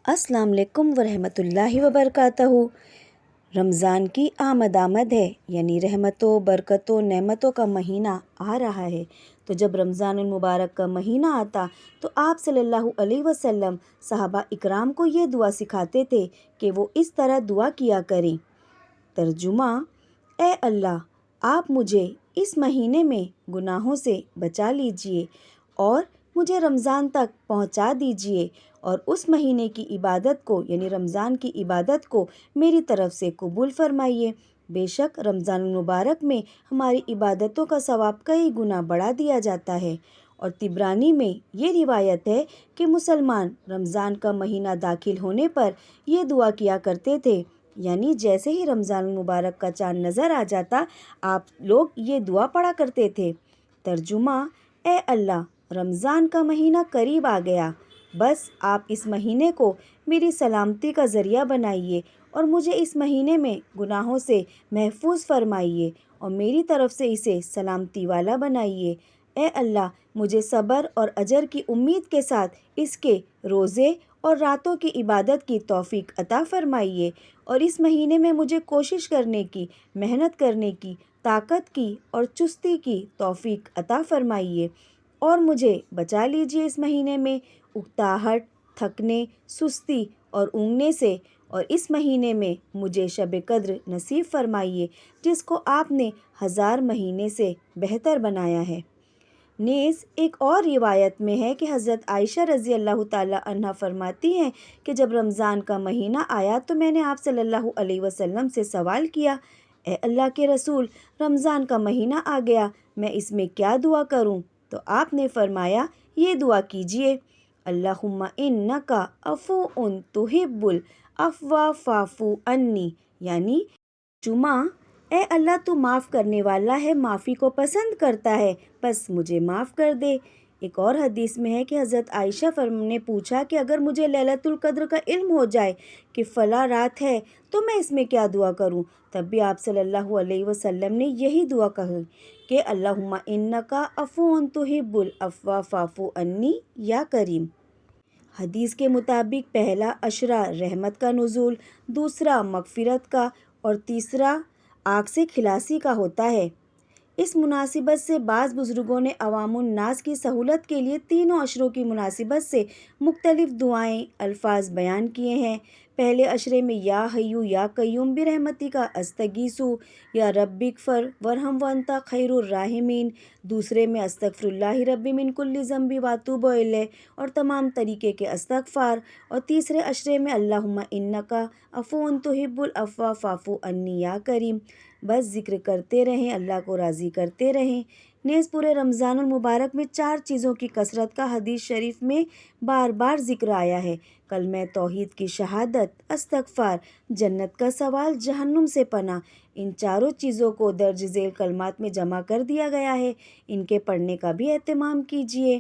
السلام علیکم ورحمۃ اللہ وبرکاتہ۔ رمضان کی آمد ہے، یعنی رحمتوں، برکتوں، نعمتوں کا مہینہ آ رہا ہے۔ تو جب رمضان المبارک کا مہینہ آتا تو آپ صلی اللہ علیہ وسلم صحابہ اکرام کو یہ دعا سکھاتے تھے کہ وہ اس طرح دعا کیا کریں۔ ترجمہ: اے اللہ، آپ مجھے اس مہینے میں گناہوں سے بچا لیجئے اور مجھے رمضان تک پہنچا دیجئے، اور اس مہینے کی عبادت کو یعنی رمضان کی عبادت کو میری طرف سے قبول فرمائیے۔ بے شک رمضان المبارک میں ہماری عبادتوں کا ثواب کئی گنا بڑھا دیا جاتا ہے۔ اور طبرانی میں یہ روایت ہے کہ مسلمان رمضان کا مہینہ داخل ہونے پر یہ دعا کیا کرتے تھے، یعنی جیسے ہی رمضان المبارک کا چاند نظر آ جاتا آپ لوگ یہ دعا پڑھا کرتے تھے۔ ترجمہ: اے اللہ، رمضان کا مہینہ قریب آ گیا، بس آپ اس مہینے کو میری سلامتی کا ذریعہ بنائیے اور مجھے اس مہینے میں گناہوں سے محفوظ فرمائیے اور میری طرف سے اسے سلامتی والا بنائیے۔ اے اللہ، مجھے صبر اور اجر کی امید کے ساتھ اس کے روزے اور راتوں کی عبادت کی توفیق عطا فرمائیے، اور اس مہینے میں مجھے کوشش کرنے کی، محنت کرنے کی، طاقت کی اور چستی کی توفیق عطا فرمائیے، اور مجھے بچا لیجیے اس مہینے میں اکتاہٹ، تھکنے، سستی اور اونگنے سے، اور اس مہینے میں مجھے شب قدر نصیب فرمائیے جس کو آپ نے 1000 مہینے سے بہتر بنایا ہے۔ نیز ایک اور روایت میں ہے کہ حضرت عائشہ رضی اللہ تعالیٰ عنہ فرماتی ہیں کہ جب رمضان کا مہینہ آیا تو میں نے آپ صلی اللہ علیہ وسلم سے سوال کیا، اے اللہ کے رسول، رمضان کا مہینہ آ گیا، میں اس میں کیا دعا کروں؟ تو آپ نے فرمایا، یہ دعا کیجئے، اللہم انکا عفو تحب العفو فاعف عنی، یعنی ترجمہ: اے اللہ، تو معاف کرنے والا ہے، معافی کو پسند کرتا ہے، بس مجھے معاف کر دے۔ ایک اور حدیث میں ہے کہ حضرت عائشہ نے پوچھا کہ اگر مجھے لیلۃ القدر کا علم ہو جائے کہ فلاں رات ہے تو میں اس میں کیا دعا کروں؟ تب بھی آپ صلی اللہ علیہ وسلم نے یہی دعا کہی کہ اللہم انکا عفو تحب العفو فاعف عنی یا کریم۔ حدیث کے مطابق پہلا عشرہ رحمت کا نزول، دوسرا مغفرت کا اور تیسرا آگ سے خلاصی کا ہوتا ہے۔ اس مناسبت سے بعض بزرگوں نے عوام الناس کی سہولت کے لیے تینوں عشروں کی مناسبت سے مختلف دعائیں الفاظ بیان کیے ہیں۔ پہلے عشرے میں یا حیو یا قیوم برحمتک استغیث، یا رب اغفر وارحم وانت خیر الراحمین، دوسرے میں استغفر اللہ ربی من کل ذنب واتوب الیہ اور تمام طریقے کے استغفار، اور تیسرے عشرے میں اللہم انکا عفو تحب العفو فاعف عنی یا کریم۔ بس ذکر کرتے رہیں، اللہ کو راضی کرتے رہیں۔ نیز پورے رمضان المبارک میں 4 چیزوں کی کثرت کا حدیث شریف میں بار بار ذکر آیا ہے: کلمہ توحید کی شہادت، استغفار، جنت کا سوال، جہنم سے پناہ۔ ان چاروں چیزوں کو درج ذیل کلمات میں جمع کر دیا گیا ہے، ان کے پڑھنے کا بھی اہتمام کیجیے۔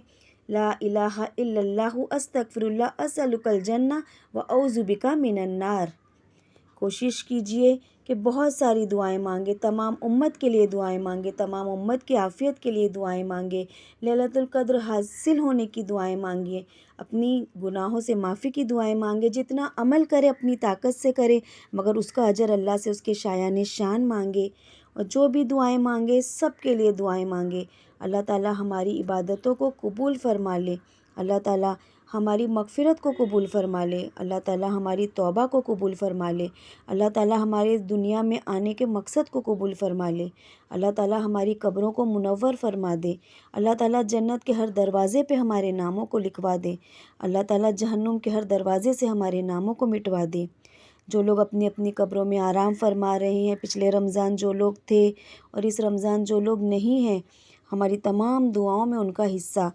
لا الہ الا اللہ استغفر اللہ اسألک الجنہ واعوذ بک من النار۔ کوشش کیجیے کہ بہت ساری دعائیں مانگے، تمام امت کے لیے دعائیں مانگے، تمام امت کی عافیت کے لیے دعائیں مانگے، لیلۃ القدر حاصل ہونے کی دعائیں مانگیے، اپنی گناہوں سے معافی کی دعائیں مانگے، جتنا عمل کرے اپنی طاقت سے کرے، مگر اس کا اجر اللہ سے اس کے شایان شان مانگے، اور جو بھی دعائیں مانگے سب کے لیے دعائیں مانگے۔ اللہ تعالی ہماری عبادتوں کو قبول فرما لے، اللہ تعالی ہماری مغفرت کو قبول فرما لے، اللہ تعالی ہماری توبہ کو قبول فرما لے، اللہ تعالی ہمارے دنیا میں آنے کے مقصد کو قبول فرما لے، اللہ تعالی ہماری قبروں کو منور فرما دے، اللہ تعالی جنت کے ہر دروازے پہ ہمارے ناموں کو لکھوا دے، اللہ تعالی جہنم کے ہر دروازے سے ہمارے ناموں کو مٹوا دے۔ جو لوگ اپنی اپنی قبروں میں آرام فرما رہے ہیں، پچھلے رمضان جو لوگ تھے اور اس رمضان جو لوگ نہیں ہیں، ہماری تمام دعاؤں میں ان کا حصہ،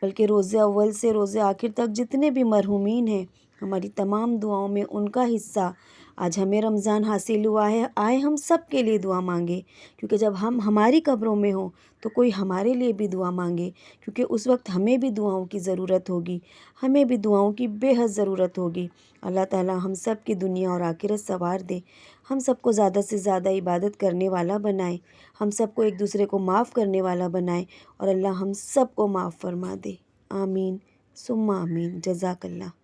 بلکہ روزے اول سے روزے آخر تک جتنے بھی مرحومین ہیں، ہماری تمام دعاؤں میں ان کا حصہ۔ آج ہمیں رمضان حاصل ہوا ہے، آئے ہم سب کے لیے دعا مانگے، کیونکہ جب ہم ہماری قبروں میں ہوں تو کوئی ہمارے لیے بھی دعا مانگے، کیونکہ اس وقت ہمیں بھی دعاؤں کی ضرورت ہوگی، ہمیں بھی دعاؤں کی بے حد ضرورت ہوگی۔ اللہ تعالی ہم سب کی دنیا اور آخرت سنوار دے، ہم سب کو زیادہ سے زیادہ عبادت کرنے والا بنائے، ہم سب کو ایک دوسرے کو معاف کرنے والا بنائے، اور اللہ ہم سب کو معاف فرما دے۔ آمین ثم آمین۔ جزاک اللہ۔